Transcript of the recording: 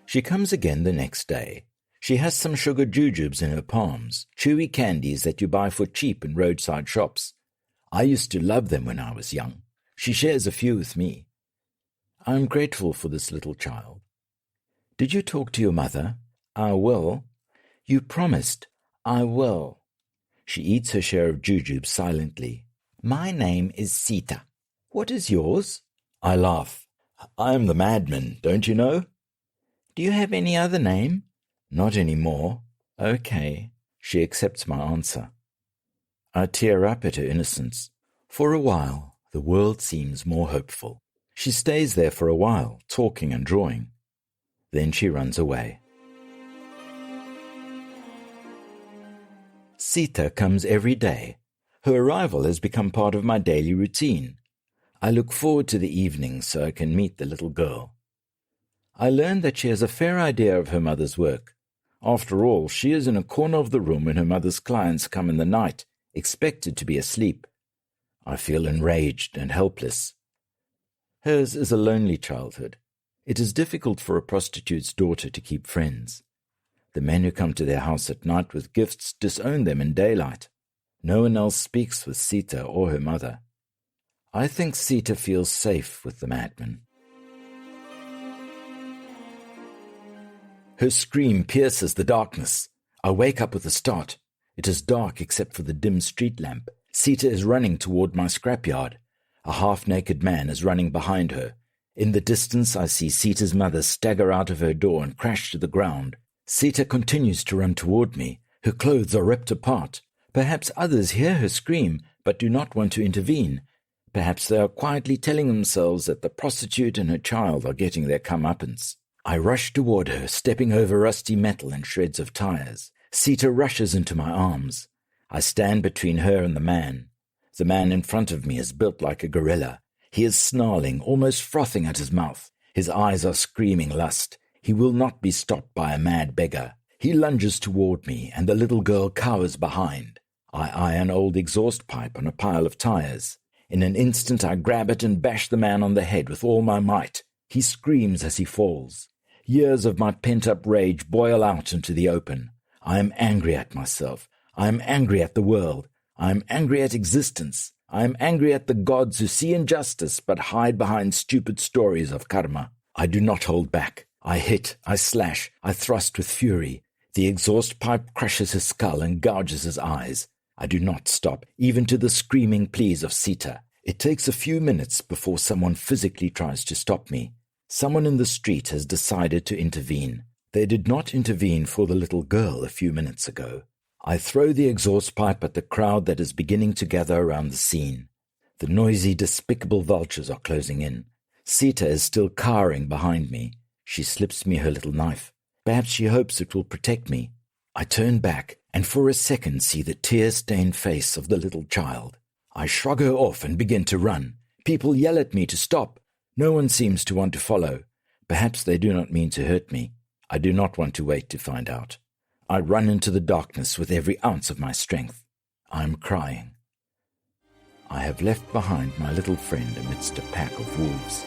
She comes again the next day. She has some sugar jujubes in her palms, chewy candies that you buy for cheap in roadside shops. I used to love them when I was young. She shares a few with me. I am grateful for this little child. Did you talk to your mother? I will. You promised. I will. She eats her share of jujubes silently. My name is Sita. What is yours? I laugh. I am the madman, don't you know? Do you have any other name? Not anymore. Okay. She accepts my answer. I tear up at her innocence. For a while, the world seems more hopeful. She stays there for a while, talking and drawing. Then she runs away. Sita comes every day. Her arrival has become part of my daily routine. I look forward to the evenings so I can meet the little girl. I learn that she has a fair idea of her mother's work. After all, she is in a corner of the room when her mother's clients come in the night, expected to be asleep. I feel enraged and helpless. Hers is a lonely childhood. It is difficult for a prostitute's daughter to keep friends. The men who come to their house at night with gifts disown them in daylight. No one else speaks with Sita or her mother. I think Sita feels safe with the madman. Her scream pierces the darkness. I wake up with a start. It is dark except for the dim street lamp. Sita is running toward my scrapyard. A half-naked man is running behind her. In the distance, I see Sita's mother stagger out of her door and crash to the ground. Sita continues to run toward me. Her clothes are ripped apart. Perhaps others hear her scream, but do not want to intervene. Perhaps they are quietly telling themselves that the prostitute and her child are getting their comeuppance. I rush toward her, stepping over rusty metal and shreds of tires. Sita rushes into my arms. I stand between her and the man. The man in front of me is built like a gorilla. He is snarling, almost frothing at his mouth. His eyes are screaming lust. He will not be stopped by a mad beggar. He lunges toward me, and the little girl cowers behind. I eye an old exhaust pipe on a pile of tires. In an instant I grab it and bash the man on the head with all my might. He screams as he falls. Years of my pent-up rage boil out into the open. I am angry at myself. I am angry at the world. I am angry at existence. I am angry at the gods who see injustice but hide behind stupid stories of karma. I do not hold back. I hit, I slash, I thrust with fury. The exhaust pipe crushes his skull and gouges his eyes. I do not stop, even to the screaming pleas of Sita. It takes a few minutes before someone physically tries to stop me. Someone in the street has decided to intervene. They did not intervene for the little girl a few minutes ago. I throw the exhaust pipe at the crowd that is beginning to gather around the scene. The noisy, despicable vultures are closing in. Sita is still cowering behind me. She slips me her little knife. Perhaps she hopes it will protect me. I turn back and for a second see the tear-stained face of the little child. I shrug her off and begin to run. People yell at me to stop. No one seems to want to follow. Perhaps they do not mean to hurt me. I do not want to wait to find out. I run into the darkness with every ounce of my strength. I am crying. I have left behind my little friend amidst a pack of wolves.